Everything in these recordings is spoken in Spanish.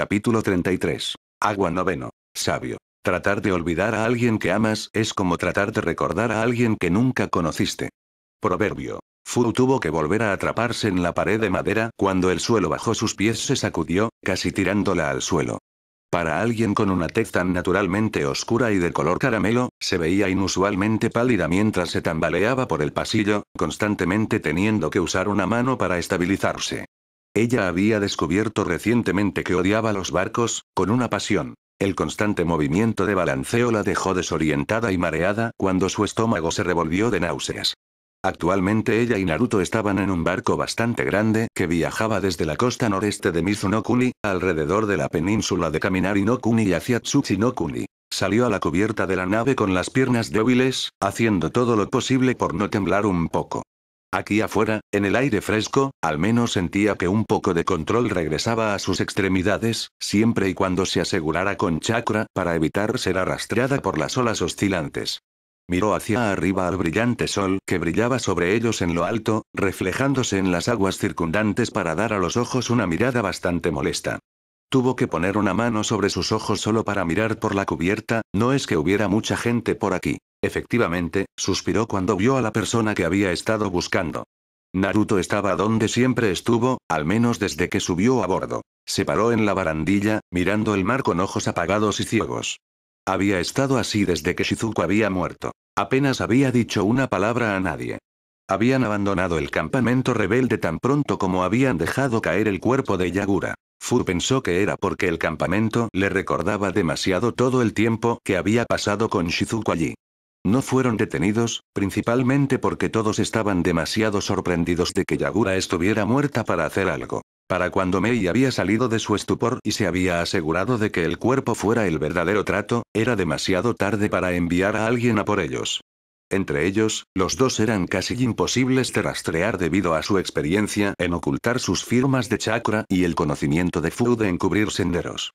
Capítulo 33. Agua noveno. Sabio. Tratar de olvidar a alguien que amas es como tratar de recordar a alguien que nunca conociste. Proverbio. Furu tuvo que volver a atraparse en la pared de madera cuando el suelo bajo sus pies se sacudió, casi tirándola al suelo. Para alguien con una tez tan naturalmente oscura y de color caramelo, se veía inusualmente pálida mientras se tambaleaba por el pasillo, constantemente teniendo que usar una mano para estabilizarse. Ella había descubierto recientemente que odiaba los barcos, con una pasión. El constante movimiento de balanceo la dejó desorientada y mareada cuando su estómago se revolvió de náuseas. Actualmente ella y Naruto estaban en un barco bastante grande que viajaba desde la costa noreste de Mizunokuni, alrededor de la península de Kaminari no Kuni y hacia Tsuchi no Kuni. Salió a la cubierta de la nave con las piernas débiles, haciendo todo lo posible por no temblar un poco. Aquí afuera, en el aire fresco, al menos sentía que un poco de control regresaba a sus extremidades, siempre y cuando se asegurara con chakra para evitar ser arrastrada por las olas oscilantes. Miró hacia arriba al brillante sol que brillaba sobre ellos en lo alto, reflejándose en las aguas circundantes para dar a los ojos una mirada bastante molesta. Tuvo que poner una mano sobre sus ojos solo para mirar por la cubierta, no es que hubiera mucha gente por aquí. Efectivamente, suspiró cuando vio a la persona que había estado buscando. Naruto estaba donde siempre estuvo, al menos desde que subió a bordo. Se paró en la barandilla, mirando el mar con ojos apagados y ciegos. Había estado así desde que Shizuku había muerto. Apenas había dicho una palabra a nadie. Habían abandonado el campamento rebelde tan pronto como habían dejado caer el cuerpo de Yagura. Fur pensó que era porque el campamento le recordaba demasiado todo el tiempo que había pasado con Shizuku allí. No fueron detenidos, principalmente porque todos estaban demasiado sorprendidos de que Yagura estuviera muerta para hacer algo. Para cuando Mei había salido de su estupor y se había asegurado de que el cuerpo fuera el verdadero trato, era demasiado tarde para enviar a alguien a por ellos. Entre ellos, los dos eran casi imposibles de rastrear debido a su experiencia en ocultar sus firmas de chakra y el conocimiento de Fu de encubrir senderos.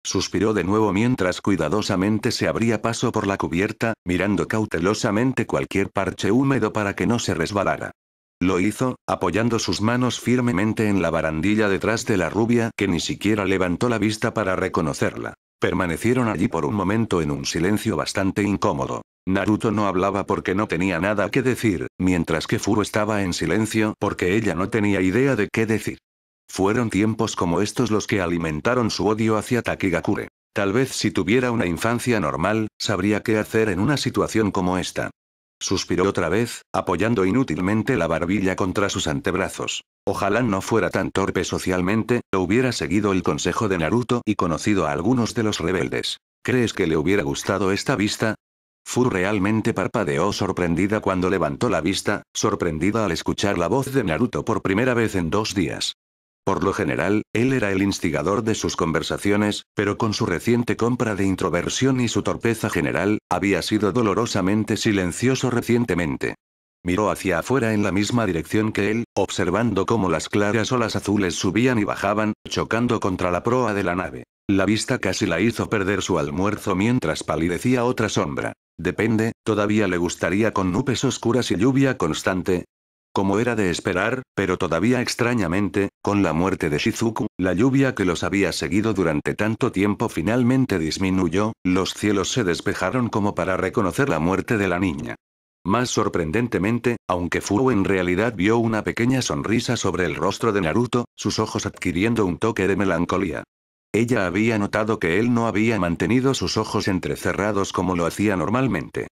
Suspiró de nuevo mientras cuidadosamente se abría paso por la cubierta, mirando cautelosamente cualquier parche húmedo para que no se resbalara. Lo hizo, apoyando sus manos firmemente en la barandilla detrás de la rubia que ni siquiera levantó la vista para reconocerla. Permanecieron allí por un momento en un silencio bastante incómodo. Naruto no hablaba porque no tenía nada que decir, mientras que Furu estaba en silencio porque ella no tenía idea de qué decir. Fueron tiempos como estos los que alimentaron su odio hacia Takigakure. Tal vez si tuviera una infancia normal, sabría qué hacer en una situación como esta. Suspiró otra vez, apoyando inútilmente la barbilla contra sus antebrazos. Ojalá no fuera tan torpe socialmente, hubiera seguido el consejo de Naruto y conocido a algunos de los rebeldes. ¿Crees que le hubiera gustado esta vista? Fu realmente parpadeó sorprendida cuando levantó la vista, sorprendida al escuchar la voz de Naruto por primera vez en 2 días. Por lo general, él era el instigador de sus conversaciones, pero con su reciente compra de introversión y su torpeza general, había sido dolorosamente silencioso recientemente. Miró hacia afuera en la misma dirección que él, observando cómo las claras olas azules subían y bajaban, chocando contra la proa de la nave. La vista casi la hizo perder su almuerzo mientras palidecía otra sombra. Depende, todavía le gustaría con nubes oscuras y lluvia constante. Como era de esperar, pero todavía extrañamente, con la muerte de Shizuku, la lluvia que los había seguido durante tanto tiempo finalmente disminuyó, los cielos se despejaron como para reconocer la muerte de la niña. Más sorprendentemente, aunque Furu en realidad vio una pequeña sonrisa sobre el rostro de Naruto, sus ojos adquiriendo un toque de melancolía. Ella había notado que él no había mantenido sus ojos entrecerrados como lo hacía normalmente.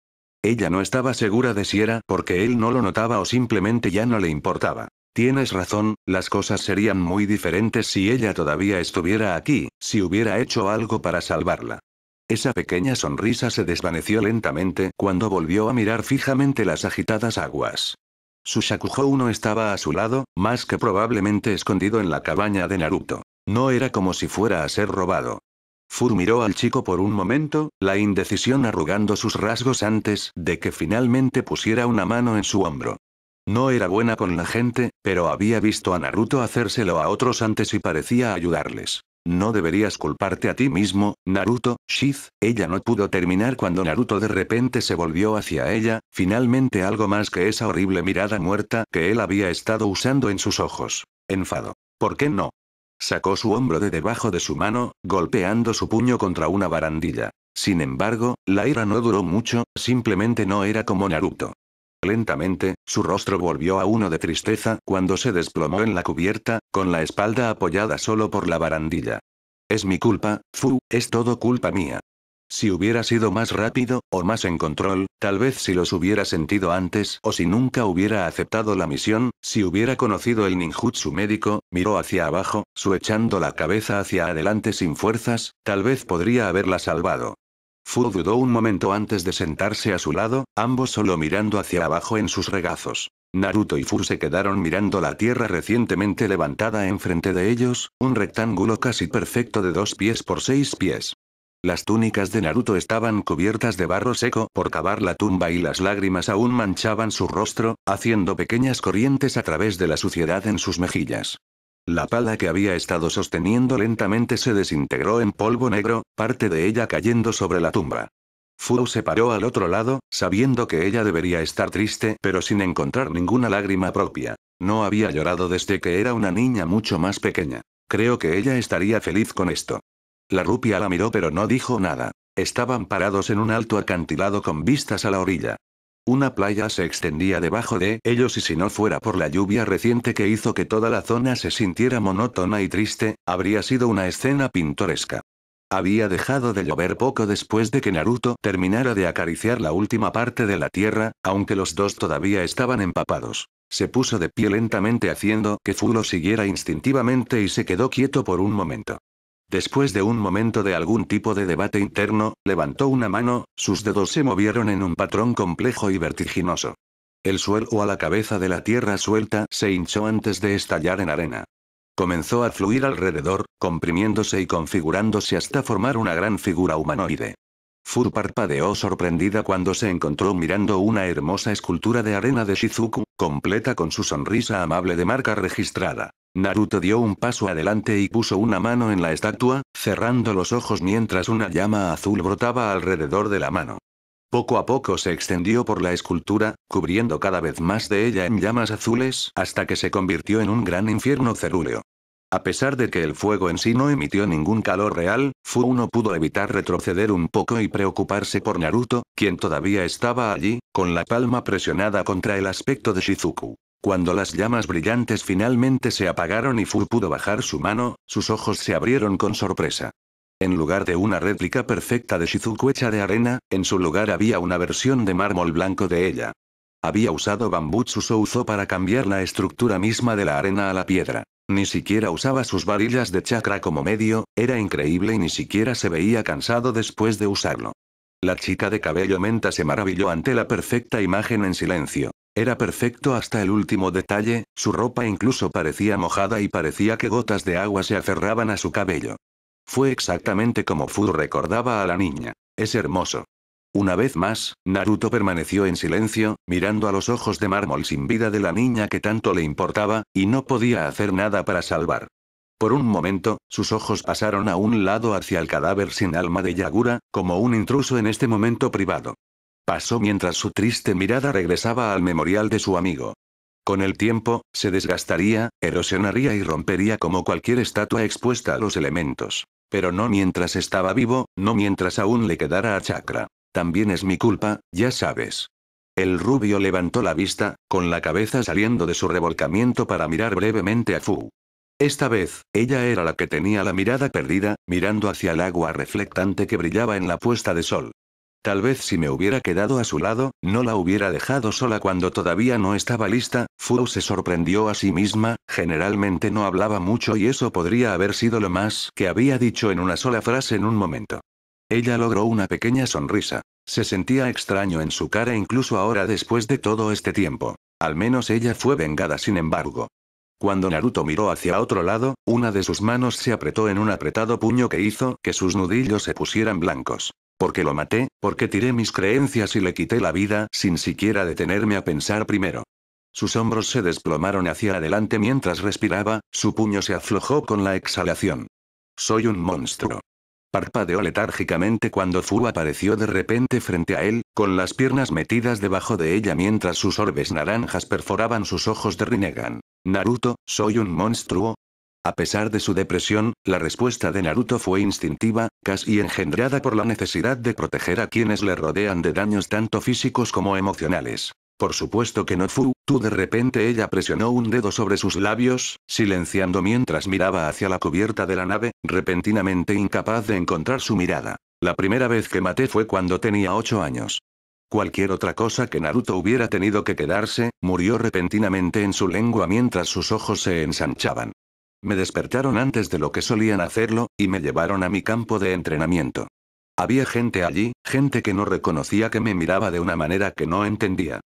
Ella no estaba segura de si era porque él no lo notaba o simplemente ya no le importaba. Tienes razón, las cosas serían muy diferentes si ella todavía estuviera aquí, si hubiera hecho algo para salvarla. Esa pequeña sonrisa se desvaneció lentamente cuando volvió a mirar fijamente las agitadas aguas. Su Shakuhou no estaba a su lado, más que probablemente escondido en la cabaña de Naruto. No era como si fuera a ser robado. Fur miró al chico por un momento, la indecisión arrugando sus rasgos antes de que finalmente pusiera una mano en su hombro. No era buena con la gente, pero había visto a Naruto hacérselo a otros antes y parecía ayudarles. No deberías culparte a ti mismo, Naruto, Shiz. Ella no pudo terminar cuando Naruto de repente se volvió hacia ella, finalmente algo más que esa horrible mirada muerta que él había estado usando en sus ojos. Enfado. ¿Por qué no? Sacó su hombro de debajo de su mano, golpeando su puño contra una barandilla. Sin embargo, la ira no duró mucho, simplemente no era como Naruto. Lentamente, su rostro volvió a uno de tristeza cuando se desplomó en la cubierta, con la espalda apoyada solo por la barandilla. Es mi culpa, Fu, es todo culpa mía. Si hubiera sido más rápido, o más en control, tal vez si los hubiera sentido antes o si nunca hubiera aceptado la misión, si hubiera conocido el ninjutsu médico, miró hacia abajo, echando la cabeza hacia adelante sin fuerzas, tal vez podría haberla salvado. Fu dudó un momento antes de sentarse a su lado, ambos solo mirando hacia abajo en sus regazos. Naruto y Fu se quedaron mirando la tierra recientemente levantada enfrente de ellos, un rectángulo casi perfecto de 2 pies por 6 pies. Las túnicas de Naruto estaban cubiertas de barro seco por cavar la tumba y las lágrimas aún manchaban su rostro, haciendo pequeñas corrientes a través de la suciedad en sus mejillas. La pala que había estado sosteniendo lentamente se desintegró en polvo negro, parte de ella cayendo sobre la tumba. Fu se paró al otro lado, sabiendo que ella debería estar triste pero sin encontrar ninguna lágrima propia. No había llorado desde que era una niña mucho más pequeña. Creo que ella estaría feliz con esto. La rupia la miró pero no dijo nada. Estaban parados en un alto acantilado con vistas a la orilla. Una playa se extendía debajo de ellos y si no fuera por la lluvia reciente que hizo que toda la zona se sintiera monótona y triste, habría sido una escena pintoresca. Había dejado de llover poco después de que Naruto terminara de acariciar la última parte de la tierra, aunque los dos todavía estaban empapados. Se puso de pie lentamente haciendo que Fu lo siguiera instintivamente y se quedó quieto por un momento. Después de un momento de algún tipo de debate interno, levantó una mano, sus dedos se movieron en un patrón complejo y vertiginoso. El suelo a la cabeza de la tierra suelta se hinchó antes de estallar en arena. Comenzó a fluir alrededor, comprimiéndose y configurándose hasta formar una gran figura humanoide. Fu parpadeó sorprendida cuando se encontró mirando una hermosa escultura de arena de Shizuku, completa con su sonrisa amable de marca registrada. Naruto dio un paso adelante y puso una mano en la estatua, cerrando los ojos mientras una llama azul brotaba alrededor de la mano. Poco a poco se extendió por la escultura, cubriendo cada vez más de ella en llamas azules, hasta que se convirtió en un gran infierno cerúleo. A pesar de que el fuego en sí no emitió ningún calor real, Fu no pudo evitar retroceder un poco y preocuparse por Naruto, quien todavía estaba allí, con la palma presionada contra el aspecto de Shizuku. Cuando las llamas brillantes finalmente se apagaron y Fu pudo bajar su mano, sus ojos se abrieron con sorpresa. En lugar de una réplica perfecta de Shizuku hecha de arena, en su lugar había una versión de mármol blanco de ella. Había usado Bambutsu Souzo para cambiar la estructura misma de la arena a la piedra. Ni siquiera usaba sus varillas de chakra como medio, era increíble y ni siquiera se veía cansado después de usarlo. La chica de cabello menta se maravilló ante la perfecta imagen en silencio. Era perfecto hasta el último detalle, su ropa incluso parecía mojada y parecía que gotas de agua se aferraban a su cabello. Fue exactamente como Fu recordaba a la niña. Es hermoso. Una vez más, Naruto permaneció en silencio, mirando a los ojos de mármol sin vida de la niña que tanto le importaba, y no podía hacer nada para salvar. Por un momento, sus ojos pasaron a un lado hacia el cadáver sin alma de Yagura, como un intruso en este momento privado. Pasó mientras su triste mirada regresaba al memorial de su amigo. Con el tiempo, se desgastaría, erosionaría y rompería como cualquier estatua expuesta a los elementos. Pero no mientras estaba vivo, no mientras aún le quedara a chakra. También es mi culpa, ya sabes. El rubio levantó la vista, con la cabeza saliendo de su revolcamiento para mirar brevemente a Fu. Esta vez, ella era la que tenía la mirada perdida, mirando hacia el agua reflectante que brillaba en la puesta de sol. Tal vez si me hubiera quedado a su lado, no la hubiera dejado sola cuando todavía no estaba lista. Fu se sorprendió a sí misma, generalmente no hablaba mucho y eso podría haber sido lo más que había dicho en una sola frase en un momento. Ella logró una pequeña sonrisa. Se sentía extraño en su cara incluso ahora después de todo este tiempo. Al menos ella fue vengada sin embargo. Cuando Naruto miró hacia otro lado, una de sus manos se apretó en un apretado puño que hizo que sus nudillos se pusieran blancos. Porque lo maté, porque tiré mis creencias y le quité la vida sin siquiera detenerme a pensar primero. Sus hombros se desplomaron hacia adelante mientras respiraba, su puño se aflojó con la exhalación. Soy un monstruo. Parpadeó letárgicamente cuando Fu apareció de repente frente a él, con las piernas metidas debajo de ella mientras sus orbes naranjas perforaban sus ojos de Rinnegan. Naruto, ¿soy un monstruo? A pesar de su depresión, la respuesta de Naruto fue instintiva, casi engendrada por la necesidad de proteger a quienes le rodean de daños tanto físicos como emocionales. Por supuesto que no tú de repente ella presionó un dedo sobre sus labios, silenciando mientras miraba hacia la cubierta de la nave, repentinamente incapaz de encontrar su mirada. La primera vez que maté fue cuando tenía 8 años. Cualquier otra cosa que Naruto hubiera tenido que quedarse, murió repentinamente en su lengua mientras sus ojos se ensanchaban. Me despertaron antes de lo que solían hacerlo, y me llevaron a mi campo de entrenamiento. Había gente allí, gente que no reconocía que me miraba de una manera que no entendía.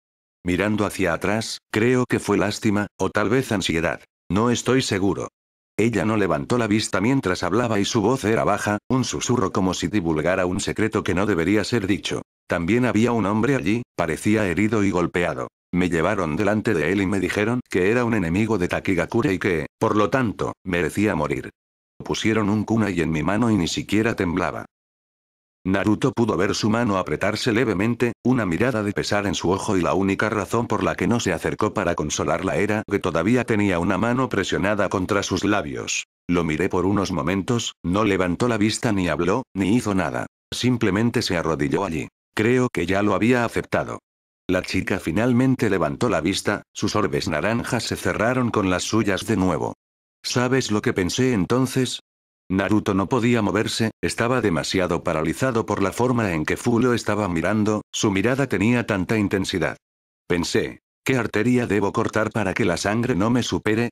Mirando hacia atrás, creo que fue lástima, o tal vez ansiedad. No estoy seguro. Ella no levantó la vista mientras hablaba y su voz era baja, un susurro como si divulgara un secreto que no debería ser dicho. También había un hombre allí, parecía herido y golpeado. Me llevaron delante de él y me dijeron que era un enemigo de Takigakure y que, por lo tanto, merecía morir. Pusieron un kunai en mi mano y ni siquiera temblaba. Naruto pudo ver su mano apretarse levemente, una mirada de pesar en su ojo y la única razón por la que no se acercó para consolarla era que todavía tenía una mano presionada contra sus labios. Lo miré por unos momentos, no levantó la vista ni habló, ni hizo nada. Simplemente se arrodilló allí. Creo que ya lo había aceptado. La chica finalmente levantó la vista, sus orbes naranjas se cerraron con las suyas de nuevo. ¿Sabes lo que pensé entonces? Naruto no podía moverse, estaba demasiado paralizado por la forma en que Fu lo estaba mirando, su mirada tenía tanta intensidad. Pensé, ¿qué arteria debo cortar para que la sangre no me supere?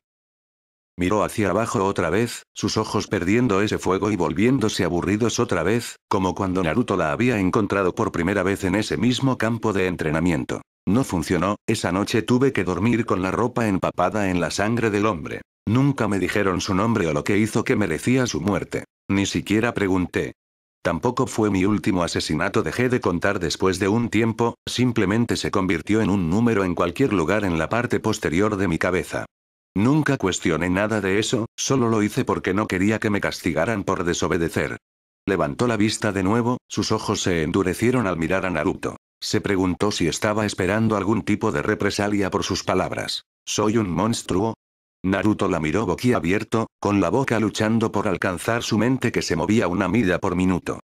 Miró hacia abajo otra vez, sus ojos perdiendo ese fuego y volviéndose aburridos otra vez, como cuando Naruto la había encontrado por primera vez en ese mismo campo de entrenamiento. No funcionó, esa noche tuve que dormir con la ropa empapada en la sangre del hombre. Nunca me dijeron su nombre o lo que hizo que merecía su muerte. Ni siquiera pregunté. Tampoco fue mi último asesinato, dejé de contar después de un tiempo, simplemente se convirtió en un número en cualquier lugar en la parte posterior de mi cabeza. Nunca cuestioné nada de eso, solo lo hice porque no quería que me castigaran por desobedecer. Levantó la vista de nuevo, sus ojos se endurecieron al mirar a Naruto. Se preguntó si estaba esperando algún tipo de represalia por sus palabras. ¿Soy un monstruo? Naruto la miró boquiabierto, con la boca luchando por alcanzar su mente que se movía una milla por minuto.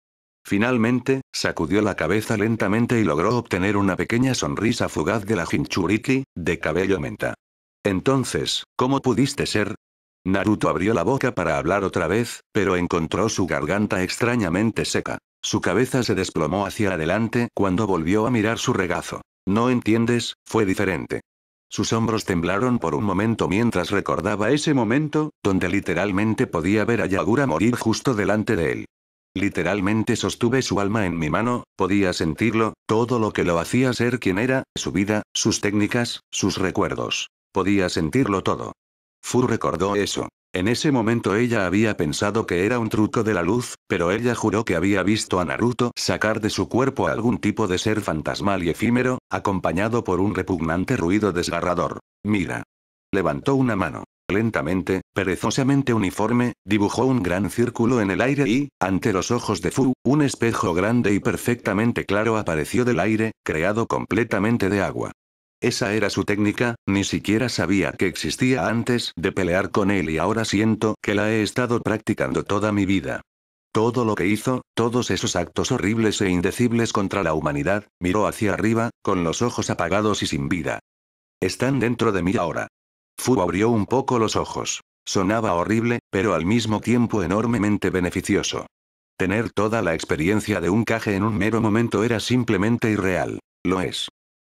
Finalmente, sacudió la cabeza lentamente y logró obtener una pequeña sonrisa fugaz de la Jinchuriki, de cabello menta. Entonces, ¿cómo pudiste ser? Naruto abrió la boca para hablar otra vez, pero encontró su garganta extrañamente seca. Su cabeza se desplomó hacia adelante cuando volvió a mirar su regazo. ¿No entiendes? Fue diferente. Sus hombros temblaron por un momento mientras recordaba ese momento, donde literalmente podía ver a Yagura morir justo delante de él. Literalmente sostuve su alma en mi mano, podía sentirlo, todo lo que lo hacía ser quien era, su vida, sus técnicas, sus recuerdos. Podía sentirlo todo. Fu recordó eso. En ese momento ella había pensado que era un truco de la luz, pero ella juró que había visto a Naruto sacar de su cuerpo algún tipo de ser fantasmal y efímero, acompañado por un repugnante ruido desgarrador. Mira. Levantó una mano. Lentamente, perezosamente uniforme, dibujó un gran círculo en el aire y, ante los ojos de Fu, un espejo grande y perfectamente claro apareció del aire, creado completamente de agua. Esa era su técnica, ni siquiera sabía que existía antes de pelear con él y ahora siento que la he estado practicando toda mi vida. Todo lo que hizo, todos esos actos horribles e indecibles contra la humanidad, miró hacia arriba, con los ojos apagados y sin vida. Están dentro de mí ahora. Fu abrió un poco los ojos. Sonaba horrible, pero al mismo tiempo enormemente beneficioso. Tener toda la experiencia de un Kage en un mero momento era simplemente irreal. Lo es.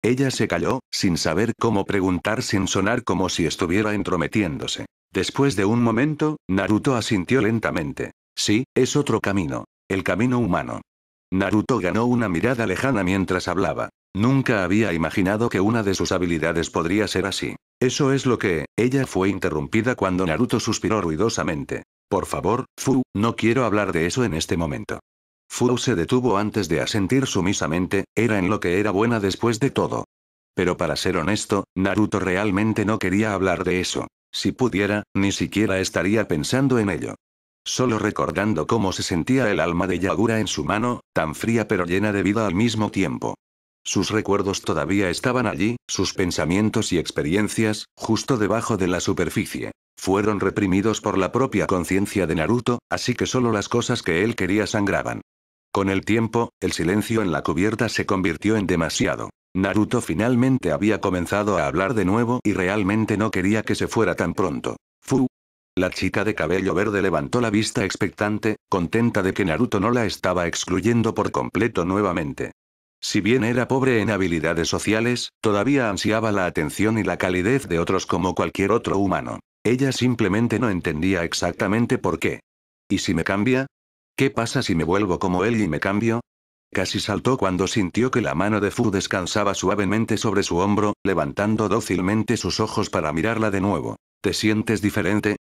Ella se calló, sin saber cómo preguntar sin sonar como si estuviera entrometiéndose. Después de un momento, Naruto asintió lentamente. Sí, es otro camino. El camino humano. Naruto ganó una mirada lejana mientras hablaba. Nunca había imaginado que una de sus habilidades podría ser así. Eso es lo que, ella fue interrumpida cuando Naruto suspiró ruidosamente. Por favor, Fu, no quiero hablar de eso en este momento. Fu se detuvo antes de asentir sumisamente, era en lo que era buena después de todo. Pero para ser honesto, Naruto realmente no quería hablar de eso. Si pudiera, ni siquiera estaría pensando en ello. Solo recordando cómo se sentía el alma de Yagura en su mano, tan fría pero llena de vida al mismo tiempo. Sus recuerdos todavía estaban allí, sus pensamientos y experiencias, justo debajo de la superficie. fueron reprimidos por la propia conciencia de Naruto, así que solo las cosas que él quería sangraban. Con el tiempo, el silencio en la cubierta se convirtió en demasiado. Naruto finalmente había comenzado a hablar de nuevo y realmente no quería que se fuera tan pronto. Fu. La chica de cabello verde levantó la vista expectante, contenta de que Naruto no la estaba excluyendo por completo nuevamente. Si bien era pobre en habilidades sociales, todavía ansiaba la atención y la calidez de otros como cualquier otro humano. Ella simplemente no entendía exactamente por qué. ¿Y si me cambia? ¿Qué pasa si me vuelvo como él y me cambio? Casi saltó cuando sintió que la mano de Fu descansaba suavemente sobre su hombro, levantando dócilmente sus ojos para mirarla de nuevo. ¿Te sientes diferente?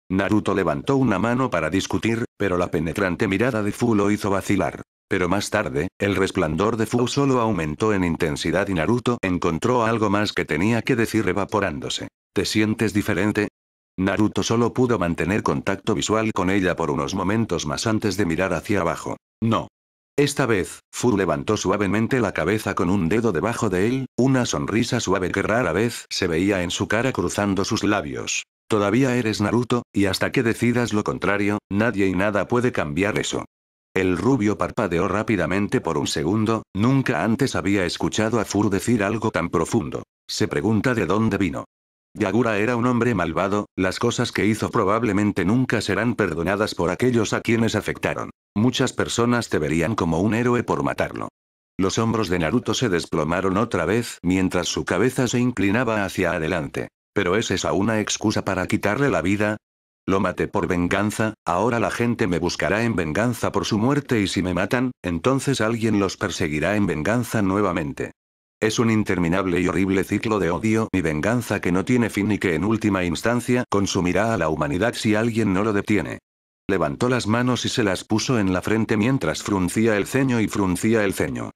Naruto levantó una mano para discutir, pero la penetrante mirada de Fu lo hizo vacilar. Pero más tarde, el resplandor de Fu solo aumentó en intensidad y Naruto encontró algo más que tenía que decir evaporándose. ¿Te sientes diferente? Naruto solo pudo mantener contacto visual con ella por unos momentos más antes de mirar hacia abajo. No. Esta vez, Fu levantó suavemente la cabeza con un dedo debajo de él, una sonrisa suave que rara vez se veía en su cara cruzando sus labios. Todavía eres Naruto, y hasta que decidas lo contrario, nadie y nada puede cambiar eso. El rubio parpadeó rápidamente por un segundo, nunca antes había escuchado a Fu decir algo tan profundo. Se pregunta de dónde vino. Yagura era un hombre malvado, las cosas que hizo probablemente nunca serán perdonadas por aquellos a quienes afectaron. Muchas personas te verían como un héroe por matarlo. Los hombros de Naruto se desplomaron otra vez mientras su cabeza se inclinaba hacia adelante. ¿Pero es esa una excusa para quitarle la vida? Lo maté por venganza, ahora la gente me buscará en venganza por su muerte y si me matan, entonces alguien los perseguirá en venganza nuevamente. Es un interminable y horrible ciclo de odio y venganza que no tiene fin y que en última instancia consumirá a la humanidad si alguien no lo detiene. Levantó las manos y se las puso en la frente mientras fruncía el ceño y fruncía el ceño.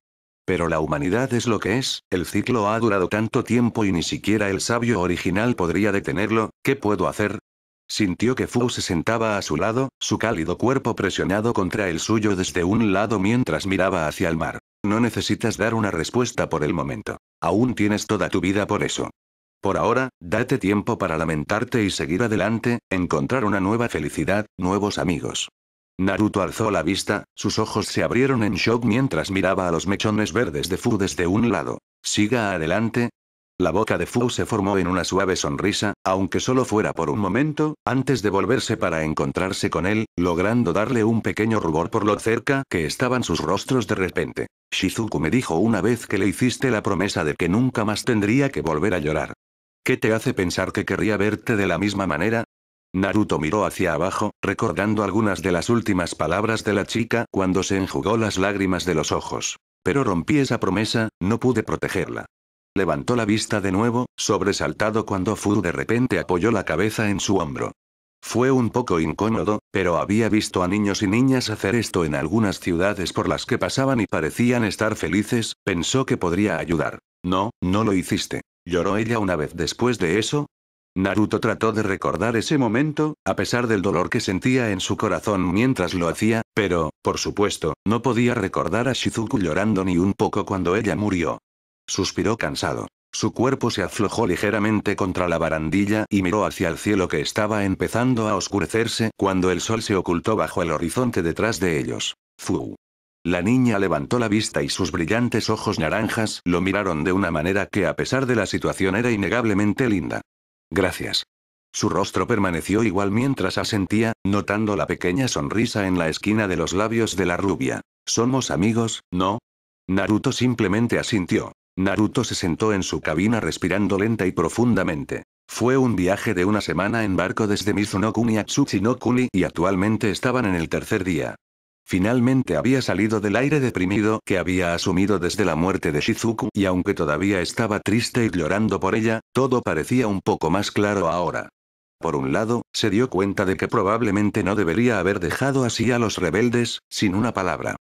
Pero la humanidad es lo que es, el ciclo ha durado tanto tiempo y ni siquiera el sabio original podría detenerlo, ¿qué puedo hacer? Sintió que Fu se sentaba a su lado, su cálido cuerpo presionado contra el suyo desde un lado mientras miraba hacia el mar. No necesitas dar una respuesta por el momento. Aún tienes toda tu vida por eso. Por ahora, date tiempo para lamentarte y seguir adelante, encontrar una nueva felicidad, nuevos amigos. Naruto alzó la vista, sus ojos se abrieron en shock mientras miraba a los mechones verdes de Fu desde un lado. Siga adelante. La boca de Fu se formó en una suave sonrisa, aunque solo fuera por un momento, antes de volverse para encontrarse con él, logrando darle un pequeño rubor por lo cerca que estaban sus rostros de repente. Shizuku me dijo una vez que le hiciste la promesa de que nunca más tendría que volver a llorar. ¿Qué te hace pensar que querría verte de la misma manera? Naruto miró hacia abajo, recordando algunas de las últimas palabras de la chica cuando se enjugó las lágrimas de los ojos. Pero rompí esa promesa, no pude protegerla. Levantó la vista de nuevo, sobresaltado cuando Fu de repente apoyó la cabeza en su hombro. Fue un poco incómodo, pero había visto a niños y niñas hacer esto en algunas ciudades por las que pasaban y parecían estar felices, pensó que podría ayudar. No, no lo hiciste. ¿Lloró ella una vez después de eso? Naruto trató de recordar ese momento, a pesar del dolor que sentía en su corazón mientras lo hacía, pero, por supuesto, no podía recordar a Shizuku llorando ni un poco cuando ella murió. Suspiró cansado. Su cuerpo se aflojó ligeramente contra la barandilla y miró hacia el cielo que estaba empezando a oscurecerse cuando el sol se ocultó bajo el horizonte detrás de ellos. Fu. La niña levantó la vista y sus brillantes ojos naranjas lo miraron de una manera que a pesar de la situación era innegablemente linda. Gracias. Su rostro permaneció igual mientras asentía, notando la pequeña sonrisa en la esquina de los labios de la rubia. ¿Somos amigos, no? Naruto simplemente asintió. Naruto se sentó en su cabina respirando lenta y profundamente. Fue un viaje de una semana en barco desde Mizuno-kuni a Tsuchi-no-kuni y actualmente estaban en el tercer día. Finalmente había salido del aire deprimido que había asumido desde la muerte de Shizuku y aunque todavía estaba triste y llorando por ella, todo parecía un poco más claro ahora. Por un lado, se dio cuenta de que probablemente no debería haber dejado así a los rebeldes, sin una palabra.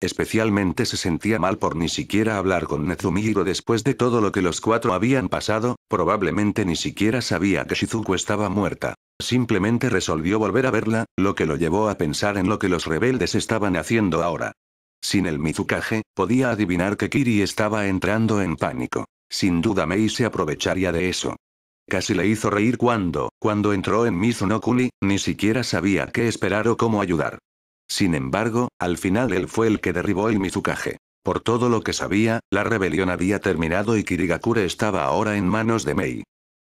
Especialmente se sentía mal por ni siquiera hablar con Nezumihiro después de todo lo que los cuatro habían pasado, probablemente ni siquiera sabía que Shizuku estaba muerta. Simplemente resolvió volver a verla, lo que lo llevó a pensar en lo que los rebeldes estaban haciendo ahora. Sin el Mizukage, podía adivinar que Kiri estaba entrando en pánico. Sin duda Mei se aprovecharía de eso. Casi le hizo reír cuando entró en Mizuno-kuni, ni siquiera sabía qué esperar o cómo ayudar. Sin embargo, al final él fue el que derribó el Mizukage. Por todo lo que sabía, la rebelión había terminado y Kirigakure estaba ahora en manos de Mei.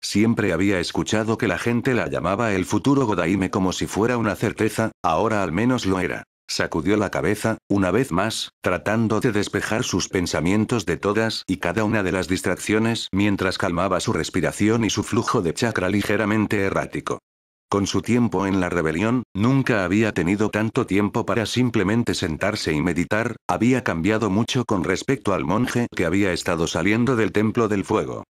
Siempre había escuchado que la gente la llamaba el futuro Godaime como si fuera una certeza, ahora al menos lo era. Sacudió la cabeza, una vez más, tratando de despejar sus pensamientos de todas y cada una de las distracciones mientras calmaba su respiración y su flujo de chakra ligeramente errático. Con su tiempo en la rebelión, nunca había tenido tanto tiempo para simplemente sentarse y meditar, había cambiado mucho con respecto al monje que había estado saliendo del Templo del Fuego.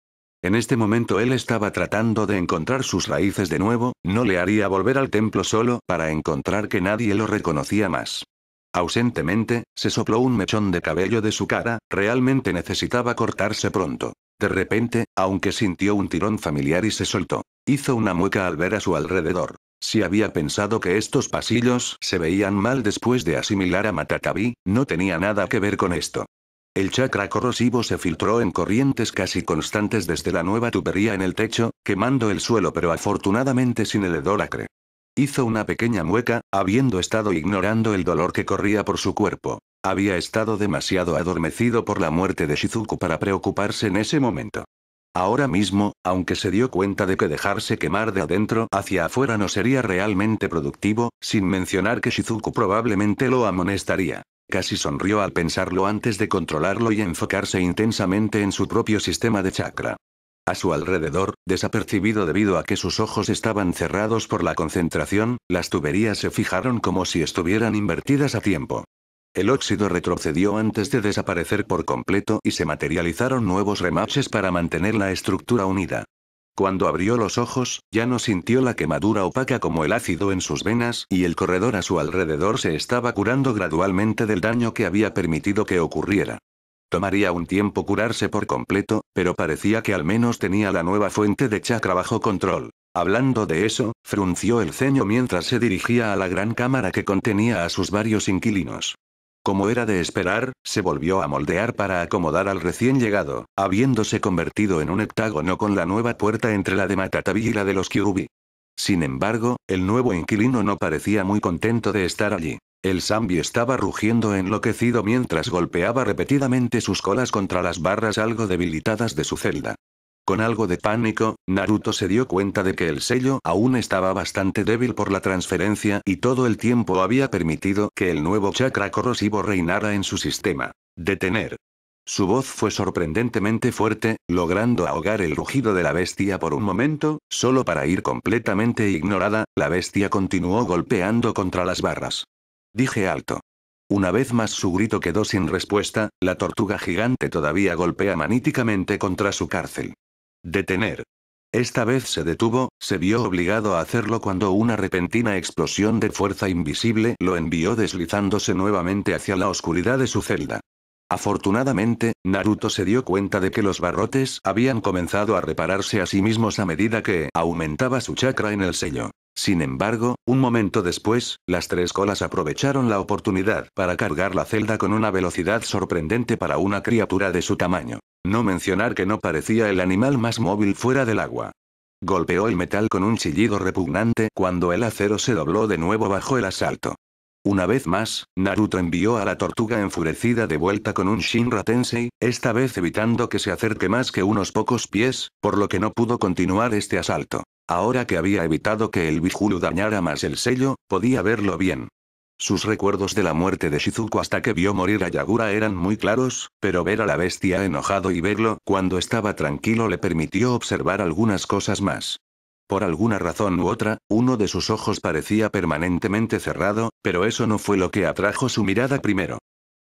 En este momento él estaba tratando de encontrar sus raíces de nuevo, no le haría volver al templo solo para encontrar que nadie lo reconocía más. Ausentemente, se sopló un mechón de cabello de su cara, realmente necesitaba cortarse pronto. De repente, aunque sintió un tirón familiar y se soltó. Hizo una mueca al ver a su alrededor. Si había pensado que estos pasillos se veían mal después de asimilar a Matatabi, no tenía nada que ver con esto. El chakra corrosivo se filtró en corrientes casi constantes desde la nueva tubería en el techo, quemando el suelo pero afortunadamente sin el hedor acre. Hizo una pequeña mueca, habiendo estado ignorando el dolor que corría por su cuerpo. Había estado demasiado adormecido por la muerte de Shizuku para preocuparse en ese momento. Ahora mismo, aunque se dio cuenta de que dejarse quemar de adentro hacia afuera no sería realmente productivo, sin mencionar que Shizuku probablemente lo amonestaría. Casi sonrió al pensarlo antes de controlarlo y enfocarse intensamente en su propio sistema de chakra. A su alrededor, desapercibido debido a que sus ojos estaban cerrados por la concentración, las tuberías se fijaron como si estuvieran invertidas a tiempo. El óxido retrocedió antes de desaparecer por completo y se materializaron nuevos remaches para mantener la estructura unida. Cuando abrió los ojos, ya no sintió la quemadura opaca como el ácido en sus venas y el corredor a su alrededor se estaba curando gradualmente del daño que había permitido que ocurriera. Tomaría un tiempo curarse por completo, pero parecía que al menos tenía la nueva fuente de chakra bajo control. Hablando de eso, frunció el ceño mientras se dirigía a la gran cámara que contenía a sus varios inquilinos. Como era de esperar, se volvió a moldear para acomodar al recién llegado, habiéndose convertido en un hectágono con la nueva puerta entre la de Matatabi y la de los Kyuubi. Sin embargo, el nuevo inquilino no parecía muy contento de estar allí. El Zambi estaba rugiendo enloquecido mientras golpeaba repetidamente sus colas contra las barras algo debilitadas de su celda. Con algo de pánico, Naruto se dio cuenta de que el sello aún estaba bastante débil por la transferencia y todo el tiempo había permitido que el nuevo chakra corrosivo reinara en su sistema. Detener. Su voz fue sorprendentemente fuerte, logrando ahogar el rugido de la bestia por un momento, solo para ir completamente ignorada, la bestia continuó golpeando contra las barras. Dije alto. Una vez más su grito quedó sin respuesta, la tortuga gigante todavía golpea maníticamente contra su cárcel. Detener. Esta vez se detuvo, se vio obligado a hacerlo cuando una repentina explosión de fuerza invisible lo envió deslizándose nuevamente hacia la oscuridad de su celda. Afortunadamente, Naruto se dio cuenta de que los barrotes habían comenzado a repararse a sí mismos a medida que aumentaba su chakra en el sello. Sin embargo, un momento después, las tres colas aprovecharon la oportunidad para cargar la celda con una velocidad sorprendente para una criatura de su tamaño. No mencionar que no parecía el animal más móvil fuera del agua. Golpeó el metal con un chillido repugnante cuando el acero se dobló de nuevo bajo el asalto. Una vez más, Naruto envió a la tortuga enfurecida de vuelta con un Shinra Tensei, esta vez evitando que se acerque más que unos pocos pies, por lo que no pudo continuar este asalto. Ahora que había evitado que el Bihulu dañara más el sello, podía verlo bien. Sus recuerdos de la muerte de Shizuku hasta que vio morir a Yagura eran muy claros, pero ver a la bestia enojado y verlo cuando estaba tranquilo le permitió observar algunas cosas más. Por alguna razón u otra, uno de sus ojos parecía permanentemente cerrado, pero eso no fue lo que atrajo su mirada primero.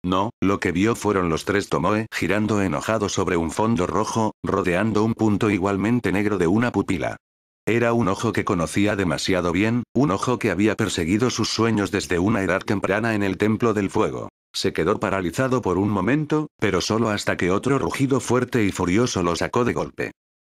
No, lo que vio fueron los tres Tomoe girando enojados sobre un fondo rojo, rodeando un punto igualmente negro de una pupila. Era un ojo que conocía demasiado bien, un ojo que había perseguido sus sueños desde una edad temprana en el Templo del Fuego. Se quedó paralizado por un momento, pero solo hasta que otro rugido fuerte y furioso lo sacó de golpe.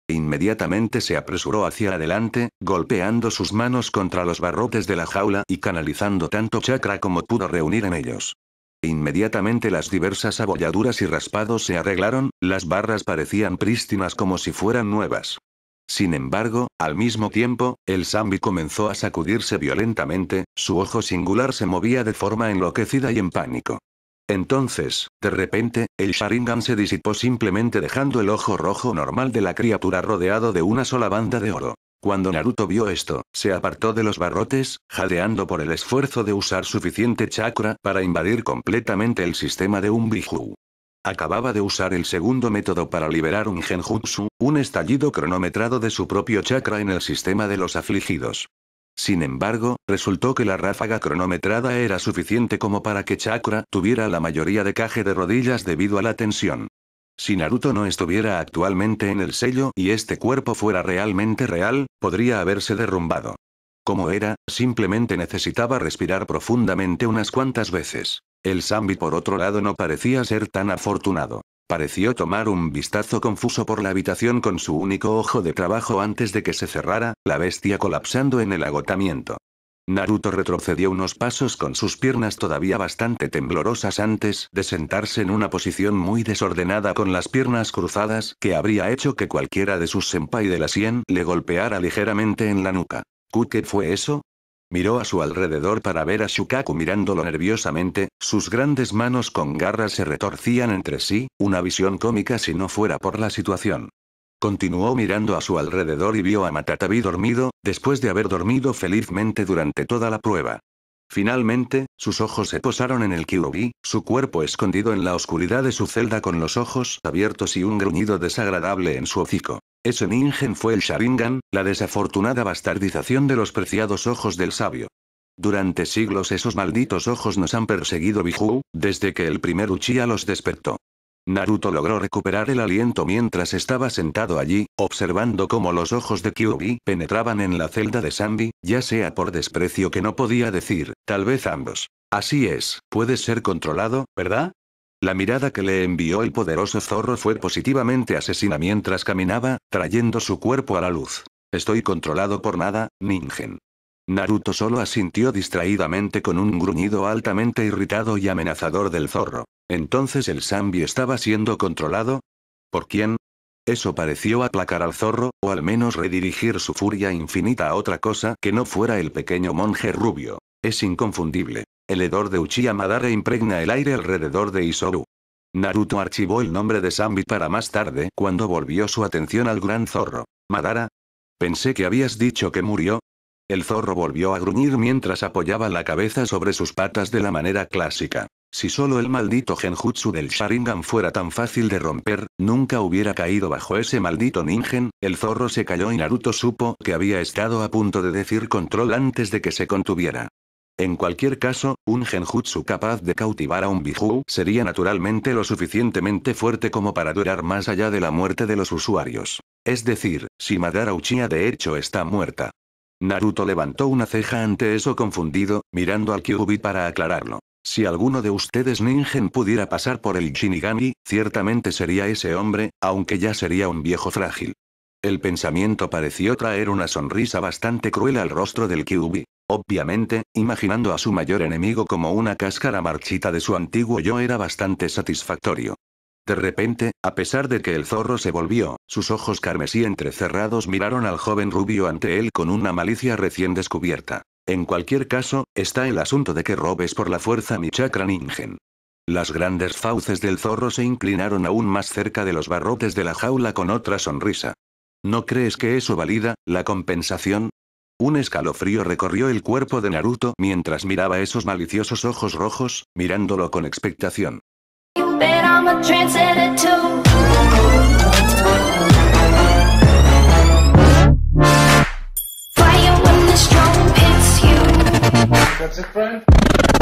Inmediatamente se apresuró hacia adelante, golpeando sus manos contra los barrotes de la jaula y canalizando tanto chakra como pudo reunir en ellos. Inmediatamente las diversas abolladuras y raspados se arreglaron, las barras parecían prístinas como si fueran nuevas. Sin embargo, al mismo tiempo, el Zambi comenzó a sacudirse violentamente, su ojo singular se movía de forma enloquecida y en pánico. Entonces, de repente, el Sharingan se disipó simplemente dejando el ojo rojo normal de la criatura rodeado de una sola banda de oro. Cuando Naruto vio esto, se apartó de los barrotes, jadeando por el esfuerzo de usar suficiente chakra para invadir completamente el sistema de un Biju. Acababa de usar el segundo método para liberar un genjutsu, un estallido cronometrado de su propio chakra en el sistema de los afligidos. Sin embargo, resultó que la ráfaga cronometrada era suficiente como para que Chakra tuviera la mayoría de Kage de rodillas debido a la tensión. Si Naruto no estuviera actualmente en el sello y este cuerpo fuera realmente real, podría haberse derrumbado. Como era, simplemente necesitaba respirar profundamente unas cuantas veces. El Zambi por otro lado no parecía ser tan afortunado. Pareció tomar un vistazo confuso por la habitación con su único ojo de trabajo antes de que se cerrara, la bestia colapsando en el agotamiento. Naruto retrocedió unos pasos con sus piernas todavía bastante temblorosas antes de sentarse en una posición muy desordenada con las piernas cruzadas que habría hecho que cualquiera de sus senpai de la Sien le golpeara ligeramente en la nuca. ¿Qué fue eso? Miró a su alrededor para ver a Shukaku mirándolo nerviosamente, sus grandes manos con garras se retorcían entre sí, una visión cómica si no fuera por la situación. Continuó mirando a su alrededor y vio a Matatabi dormido, después de haber dormido felizmente durante toda la prueba. Finalmente, sus ojos se posaron en el Kyuubi, su cuerpo escondido en la oscuridad de su celda con los ojos abiertos y un gruñido desagradable en su hocico. Ese Ningen fue el Sharingan, la desafortunada bastardización de los preciados ojos del sabio. Durante siglos esos malditos ojos nos han perseguido Biju, desde que el primer Uchiha los despertó. Naruto logró recuperar el aliento mientras estaba sentado allí, observando cómo los ojos de Kyuubi penetraban en la celda de Zambi, ya sea por desprecio que no podía decir, tal vez ambos. Así es, puedes ser controlado, ¿verdad? La mirada que le envió el poderoso zorro fue positivamente asesina mientras caminaba, trayendo su cuerpo a la luz. Estoy controlado por nada, Ningen. Naruto solo asintió distraídamente con un gruñido altamente irritado y amenazador del zorro. ¿Entonces el Zambi estaba siendo controlado? ¿Por quién? Eso pareció aplacar al zorro, o al menos redirigir su furia infinita a otra cosa que no fuera el pequeño monje rubio. Es inconfundible. El hedor de Uchiha Madara impregna el aire alrededor de Isoru. Naruto archivó el nombre de Zambi para más tarde cuando volvió su atención al gran zorro. ¿Madara? Pensé que habías dicho que murió. El zorro volvió a gruñir mientras apoyaba la cabeza sobre sus patas de la manera clásica. Si solo el maldito genjutsu del Sharingan fuera tan fácil de romper, nunca hubiera caído bajo ese maldito Ningen. El zorro se cayó y Naruto supo que había estado a punto de decir control antes de que se contuviera. En cualquier caso, un genjutsu capaz de cautivar a un Biju sería naturalmente lo suficientemente fuerte como para durar más allá de la muerte de los usuarios. Es decir, si Madara Uchiha de hecho está muerta. Naruto levantó una ceja ante eso confundido, mirando al Kyuubi para aclararlo. Si alguno de ustedes Ningen pudiera pasar por el Shinigami, ciertamente sería ese hombre, aunque ya sería un viejo frágil. El pensamiento pareció traer una sonrisa bastante cruel al rostro del Kyuubi. Obviamente, imaginando a su mayor enemigo como una cáscara marchita de su antiguo yo era bastante satisfactorio. De repente, a pesar de que el zorro se volvió, sus ojos carmesí entrecerrados miraron al joven rubio ante él con una malicia recién descubierta. En cualquier caso, está el asunto de que robes por la fuerza mi chakra Ningen. Las grandes fauces del zorro se inclinaron aún más cerca de los barrotes de la jaula con otra sonrisa. ¿No crees que eso valida la compensación? Un escalofrío recorrió el cuerpo de Naruto mientras miraba esos maliciosos ojos rojos, mirándolo con expectación. That's it, friend?